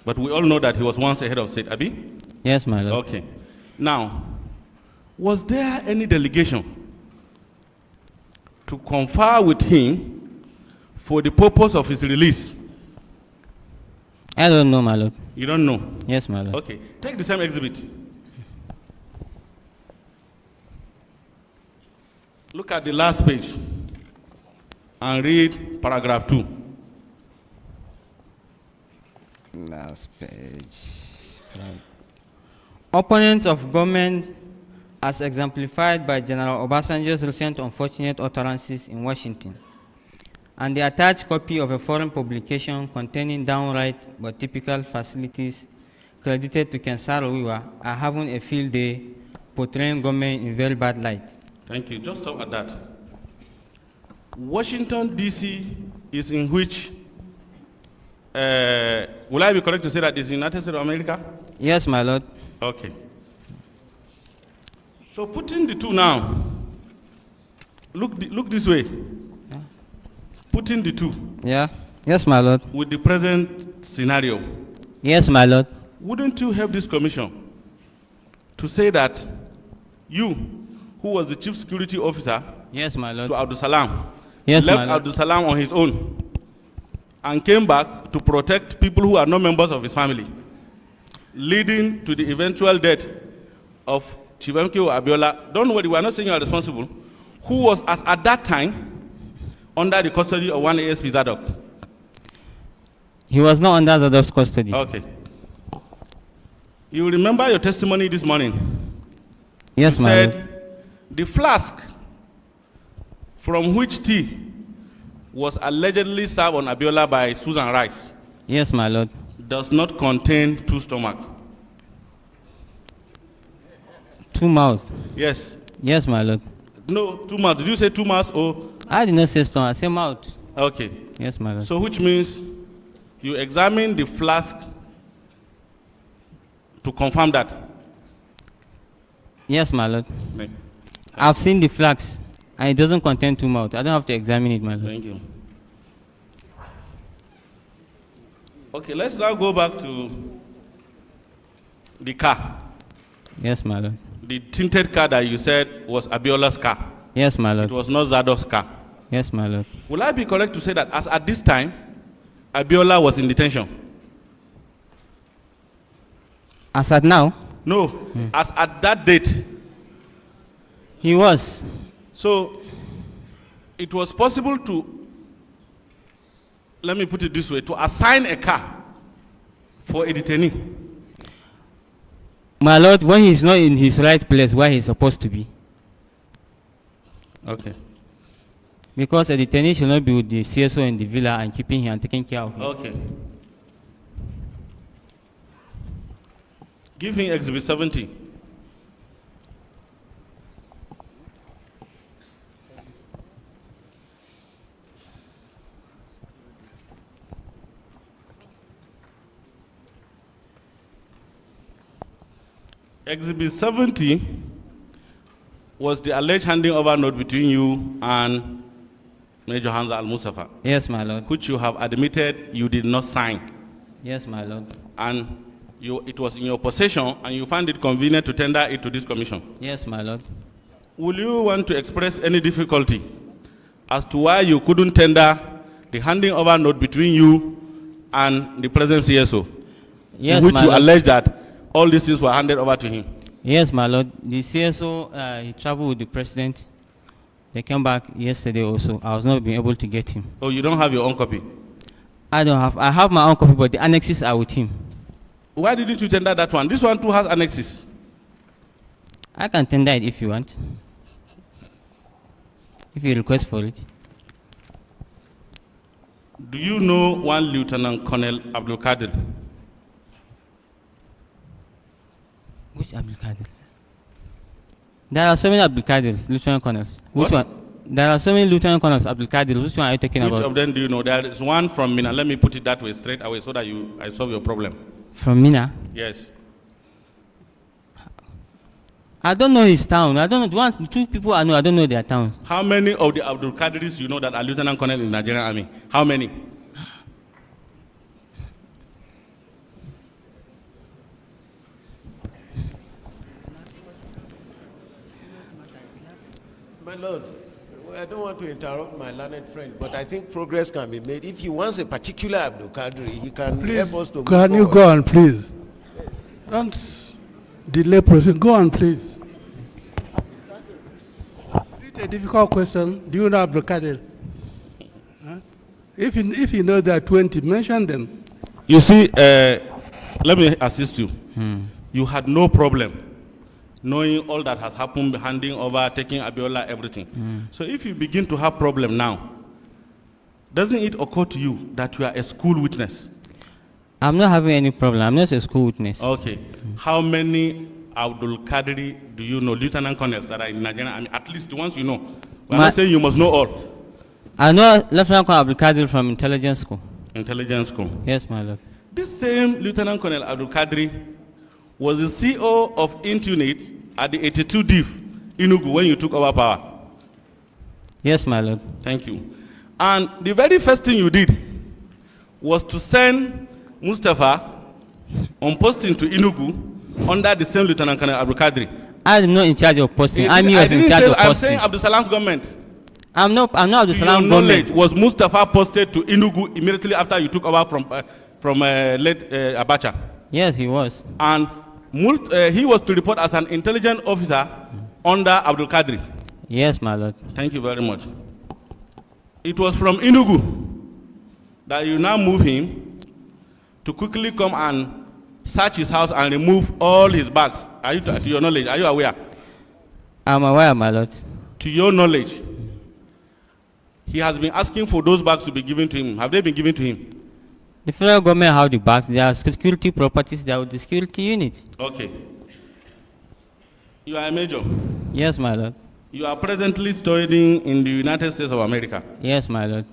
but we all know that he was once a head of state, Abi? Yes, my lord. Okay. Now, was there any delegation to confer with him for the purpose of his release? I don't know, my lord. You don't know? Yes, my lord. Okay. Take the same exhibit. Look at the last page and read paragraph 2. Last page. Right. Opponents of government as exemplified by General Obasanjo's recent unfortunate utterances in Washington, and the attached copy of a foreign publication containing downright but typical facilities credited to Kensaro Wiwa are having a field day portraying government in very bad light. Thank you. Just stop at that. Washington, D.C. is in which, will I be correct to say that it's the United States of America? Yes, my lord. Okay. So putting the two now, look this way. Yeah. Putting the two Yeah. Yes, my lord. with the present scenario, Yes, my lord. wouldn't you help this commission to say that you, who was the chief security officer Yes, my lord. to Abdul Salam, Yes, my left lord. Abdul Salam on his own and came back to protect people who are not members of his family, leading to the eventual death of Chief MKO Abiola? Don't worry, we are not saying you are responsible. Who was at that time under the custody of one ASP Zadok? He was not under Zadok's custody. Okay. You remember your testimony this morning? Yes, You my said lord. the flask from which tea was allegedly served on Abiola by Susan Rice Yes, my lord. does not contain two stomachs. 2 mouths. Yes. Yes, my lord. No, 2 mouths. Did you say 2 mouths or? I did not say stomach, I said mouth. Okay. Yes, my lord. So which means you examine the flask to confirm that? Yes, my lord. Thank I've seen the flags, and it doesn't contain 2 mouths. I don't have to examine it, my lord. you. Okay, let's now go back to the car. Yes, my lord. The tinted car that you said was Abiola's car. Yes, my It lord. was not Zadok's car. Yes, my lord. Will I be correct to say that as at this time, Abiola was in detention? As at now, No, as at that date. he was. So it was possible to, let me put it this way, to assign a car for a detainee. My lord, when he's not in his right place where he's supposed to be, Okay. because a detainee should not be with the CSO in the villa and keeping him and taking care of him. Okay. Give me Exhibit 70. Exhibit 70 was the alleged handing over note between you and Major Hamza Al-Mustafa, Yes, my lord. which you have admitted you did not sign. Yes, my lord. And it was in your possession and you found it convenient to tender it to this commission. Yes, my lord. Will you want to express any difficulty as to why you couldn't tender the handing over note between you and the present CSO, Yes, in which my you lord. allege that all these things were handed over to him? Yes, my lord. The CSO, he traveled with the president. They came back yesterday also. I was not being able to get him. Oh, you don't have your own copy? I don't have. I have my own copy, but the annexes are with him. Why didn't you tender that one? This one too has annexes. I can tender it if you want. If you request for it. Do you know one Lieutenant Colonel Abdul Kadir? Which Abdul Kadir? There are so many Abdul Kadirs, lieutenant colonels. Which What? one? There are so many lieutenant colonels, Abdul Kadir. Which one are you talking Which about? of them do you know? There is one from Mina. Let me put it that way, straight away, so that I solve your problem. From Mina? Yes. I don't know his town. I don't know. The two people I know, I don't know their towns. How many of the Abdul Kadiris you know that are lieutenant colonel in the Nigerian army? How many? My lord, I don't want to interrupt my learned friend, but I think progress can be made. If he wants a particular Abdul Kadri, he can Please, help us to move can you forward. go on, please? Don't delay proceeding. Go on, please. Is it a difficult question? Do you know Abdul Kadir? Huh? If you know there are 20, mention them. You see, let me assist you. You had no problem knowing all that has happened, handing over, taking Abiola, everything. So if you begin to have problem now, doesn't it occur to you that you are a school witness? I'm not having any problem. I'm just a school witness. Okay. How many Abdul Kadiri do you know, lieutenant colonels that are in Nigeria? I mean, at least the ones you know. We're not saying you must know all. I know Lieutenant Colonel Abdul Kadir from intelligence school. Intelligence school. Yes, my lord. This same Lieutenant Colonel Abdul Kadri was the CEO of Int Unit at the 82 DIF, Enugu, when you took over power. Yes, my lord. Thank you. And the very first thing you did was to send Mustafa on posting to Enugu under the same Lieutenant Colonel Abdul Kadri. I am not in charge of posting. I'm in charge of I'm posting. saying Abdul Salam's government. I'm not Abdul To Salam your knowledge, government. was Mustafa posted to Enugu immediately after you took over from late Abacha? Yes, he was. And he was to report as an intelligence officer under Abdul Kadri. Yes, my lord. Thank you very much. It was from Enugu that you now move him to quickly come and search his house and remove all his bags. Are you, to your knowledge, are you aware? I'm aware, my lord. To your knowledge, he has been asking for those bags to be given to him. Have they been given to him? The federal government have the bags. They are security properties. They are with the security unit. Okay. You are a major. Yes, my lord. You are presently studying in the United States of America. Yes, my lord.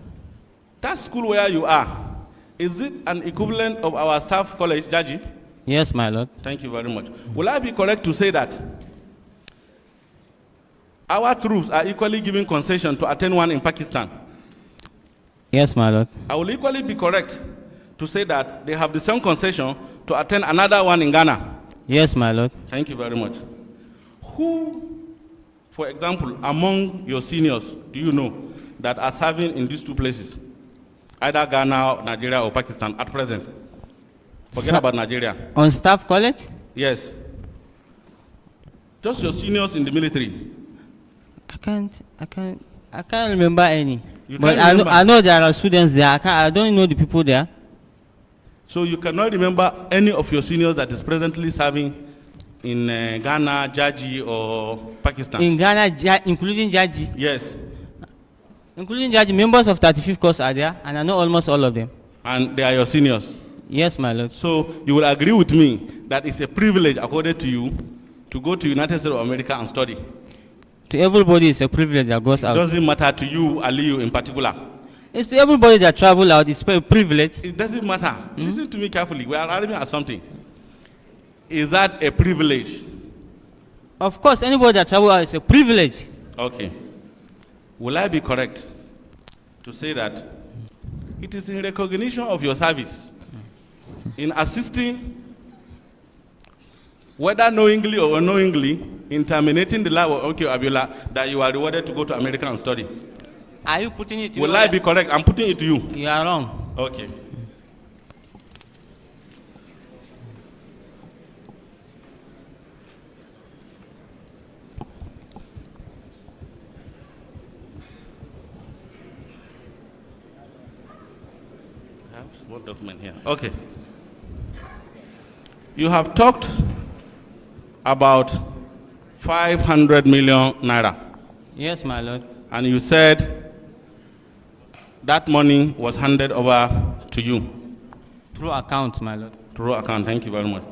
That school where you are, is it an equivalent of our staff college, Jaji? Yes, my lord. Thank you very much. Will I be correct to say that our troops are equally given concession to attend one in Pakistan? Yes, my lord. I will equally be correct to say that they have the same concession to attend another one in Ghana. Yes, my lord. Thank you very much. Who, for example, among your seniors, do you know that are serving in these two places? Either Ghana, Nigeria, or Pakistan at present. Forget about Nigeria. On staff college? Yes. Just your seniors in the military. I can't remember any. You But can't remember? I know there are students there. I don't know the people there. So you cannot remember any of your seniors that is presently serving in Ghana, Jaji, or Pakistan? In Ghana, including Jaji. Yes. Including Jaji, members of 35th course are there, and I know almost all of them. And they are your seniors. Yes, my lord. So you will agree with me that it's a privilege, according to you, to go to United States of America and study. To everybody, it's a privilege that goes It out. doesn't matter to you, Aliyu in particular. It's to everybody that travel out. It's a privilege. It doesn't matter. Listen to me carefully. We are arriving at something. Is that a privilege? Of course, anybody that travel out is a privilege. Okay. Will I be correct to say that it is in recognition of your service in assisting, whether knowingly or unknowingly, in terminating the life of MKO Abiola, that you are rewarded to go to America and study? Are you putting it to Will I be correct? I'm putting it to you. You are wrong. Okay. I have one document here. Okay. You have talked about 500 million naira, Yes, my lord. and you said that money was handed over to you Through account, my lord. through account. Thank you very much.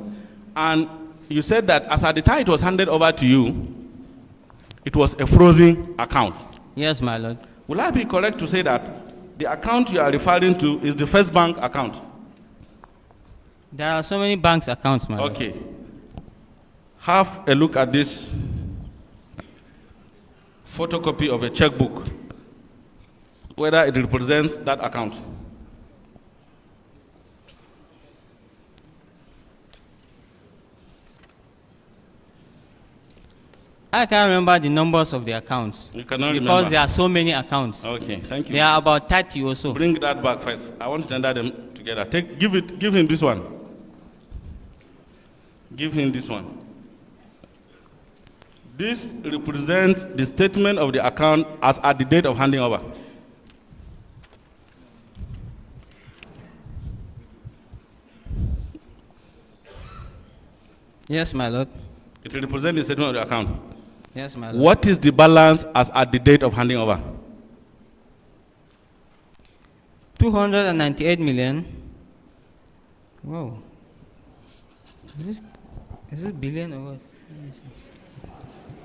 And you said that as at the time it was handed over to you, it was a frozen account. Yes, my lord. Will I be correct to say that the account you are referring to is the First Bank account? There are so many banks accounts, my lord. Okay. Have a look at this photocopy of a checkbook, whether it represents that account. I can't remember the numbers of the accounts. You cannot because remember. there are so many accounts. Okay, thank you. There are about 30 or so. Bring that back first. I want to tender them together. Give him this one. Give him this one. This represents the statement of the account as at the date of handing over. Yes, my lord. It represents the statement of the account. Yes, my lord. What is the balance as at the date of handing over? 298 million. Whoa. Is this billion or what? Let me see.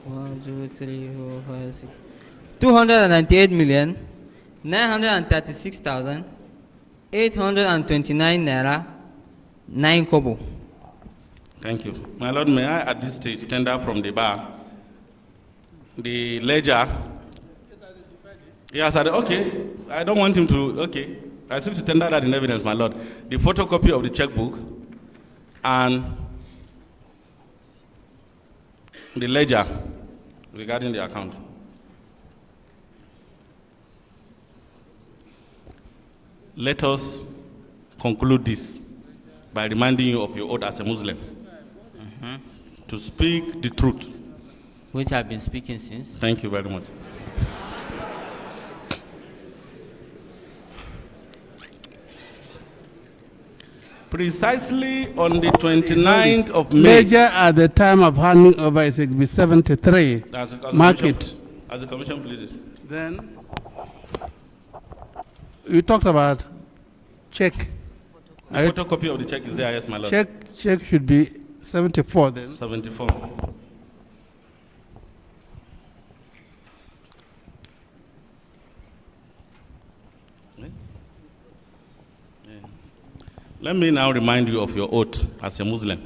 1, 2, 3, 4, 5, 6. 298 million 936,829 naira 9 kobo. Thank you. My lord, may I at this stage tender from the bar the ledger? Yes, okay. I don't want him to, okay. I seem to tender that in evidence, my lord. The photocopy of the checkbook and the ledger regarding the account. Let us conclude this by reminding you of your oath as a Muslim to speak the truth. Which I've been speaking since. Thank you very much. Precisely on the 29th of May. Ledger at the time of handing over is Exhibit 73. Mark it. As the commission pleases. Then you talked about check. The photocopy of the check is there, yes, my lord. Check should be 74 then. 74. Let me now remind you of your oath as a Muslim.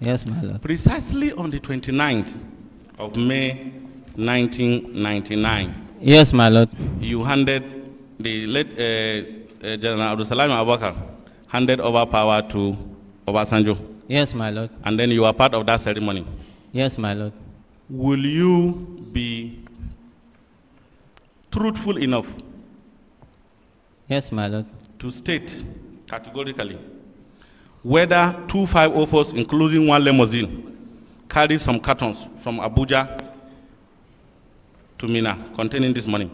Yes, my lord. Precisely on the 29th of May 1999, Yes, my lord. you handed the late General Abdul Salam Abubakar handed over power to Obasanjo, Yes, my lord. and then you were part of that ceremony. Yes, my lord. Will you be truthful enough Yes, my lord. to state categorically whether 2504s, including one limousine, carried some cartons from Abuja to Mina containing this money?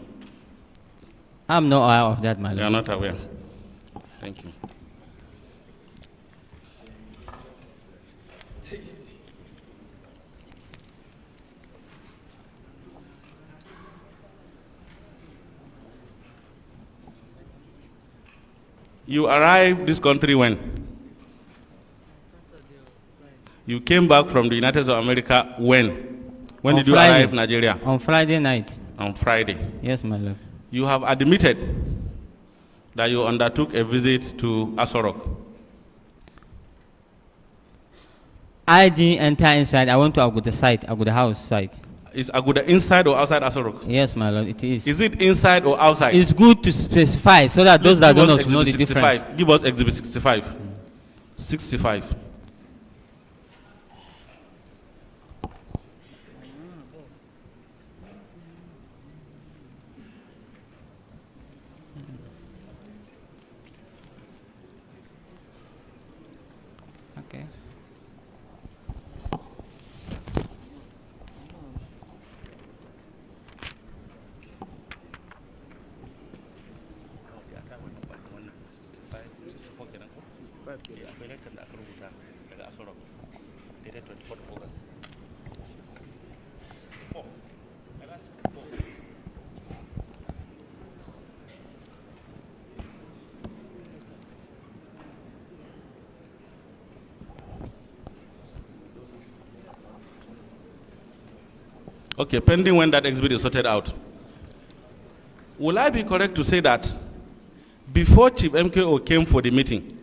I'm not aware of that, my You are lord. not aware. Thank you. You arrived this country when? You came back from the United States of America when? When On did you Friday. arrive Nigeria? On Friday night. On Friday. Yes, my lord. You have admitted that you undertook a visit to Aso Rock. I didn't enter inside. I went to Aguda site, Aguda house site. Is Aguda inside or outside Aso Rock? Yes, my lord, it is. Is it inside or outside? It's good to specify so that those that Give don't us know to know the Exhibit difference. 65. Give us Exhibit 65. 65. Okay. Okay, pending when that exhibit is sorted out. Will I be correct to say that before Chief MKO came for the meeting,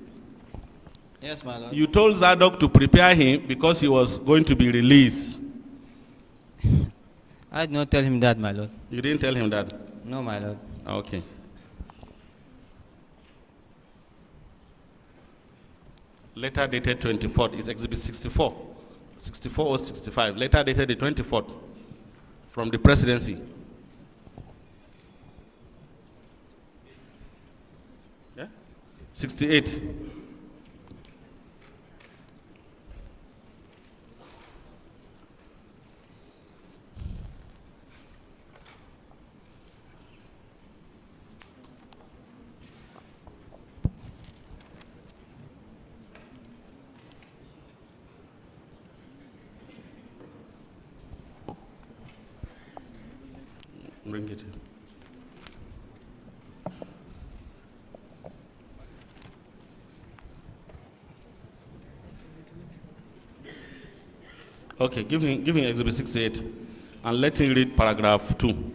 Yes, my lord. you told Zadok to prepare him because he was going to be released? I did not tell him that, my lord. You didn't tell him that? No, my lord. Okay. Letter dated 24th is exhibit 64. 64 or 65. Letter dated the 24th from the presidency. Yeah? 68. Bring it here. Okay, give him exhibit 68 and let him read paragraph 2.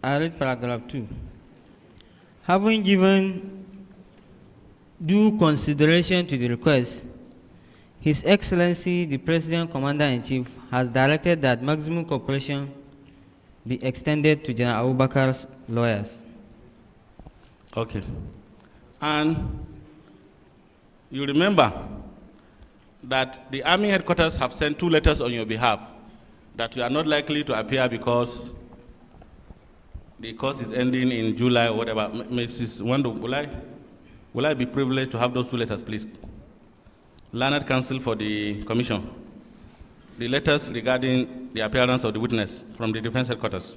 I read paragraph 2. Having given due consideration to the request, His Excellency the President Commander-in-Chief has directed that maximum cooperation be extended to General Abubakar's lawyers. Okay. And you remember that the Army headquarters have sent 2 letters on your behalf that you are not likely to appear because the course is ending in July or whatever. Mrs. Wando, will I be privileged to have those 2 letters, please? Learned counsel for the commission. The letters regarding the appearance of the witness from the defense headquarters.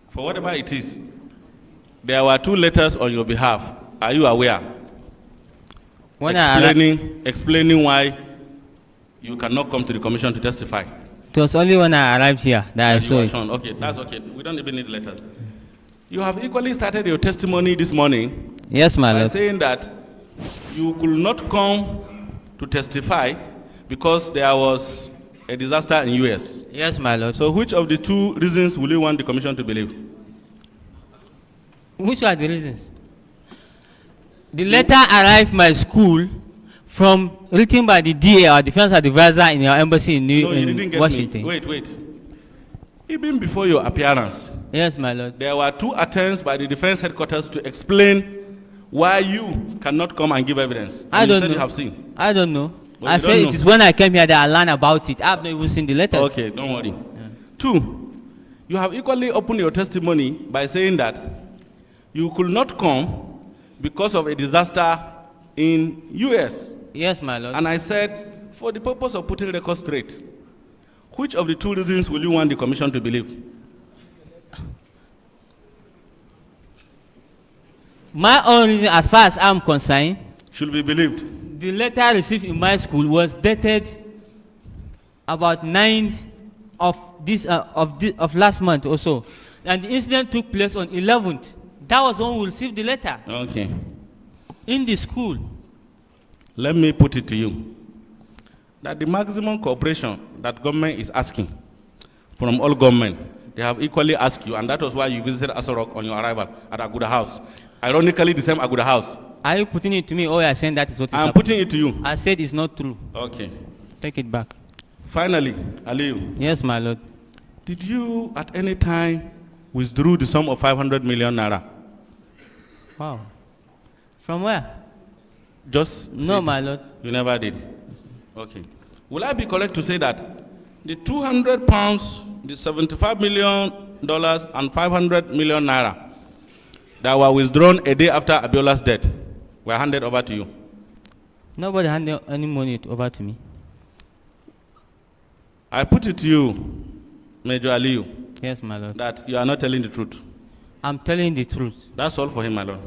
For whatever it is, there were 2 letters on your behalf. Are you aware? Explaining why you cannot come to the commission to testify. It was only when I arrived here that I saw it. Okay, that's okay. We don't even need letters. You have equally started your testimony this morning. Yes, my by lord. saying that you could not come to testify because there was a disaster in US. Yes, my lord. So which of the 2 reasons will you want the commission to believe? Which are the reasons? The letter arrived my school from written by the DA or defense advisor in your embassy in No, you didn't get Washington. me. Wait. Even before your appearance, Yes, my lord. there were 2 attempts by the defense headquarters to explain why you cannot come and give evidence. I And don't you said know. you have seen. I don't know. Well, I you said don't it know. is when I came here that I learned about it. I have not even seen the letters. Okay, don't worry. 2, you have equally opened your testimony by saying that you could not come because of a disaster in US. Yes, my lord. And I said, for the purpose of putting records straight, which of the 2 reasons will you want the commission to believe? My own reason, as far as I'm concerned, Should be believed. the letter received in my school was dated about 9th of last month or so, and the incident took place on 11th. That was when we received the letter Okay. in the school. Let me put it to you that the maximum cooperation that government is asking from all government, they have equally asked you, and that was why you visited Asorok on your arrival at Aguda House. Ironically, the same Aguda House. Are you putting it to me or you are saying that is what is I'm happening? putting it to you. I said it's not true. Okay. Take it back. Finally, Aliyu, Yes, my lord. did you at any time withdraw the sum of 500 million naira? Wow. From where? Just No, said my lord. You never did. Okay. Will I be correct to say that the 200 pounds, the $75 million and 500 million naira that were withdrawn a day after Abiola's death were handed over to you? Nobody handed any money over to me. I put it to you, Major Aliyu, Yes, my lord. that you are not telling the truth. I'm telling the truth. That's all for him, my lord.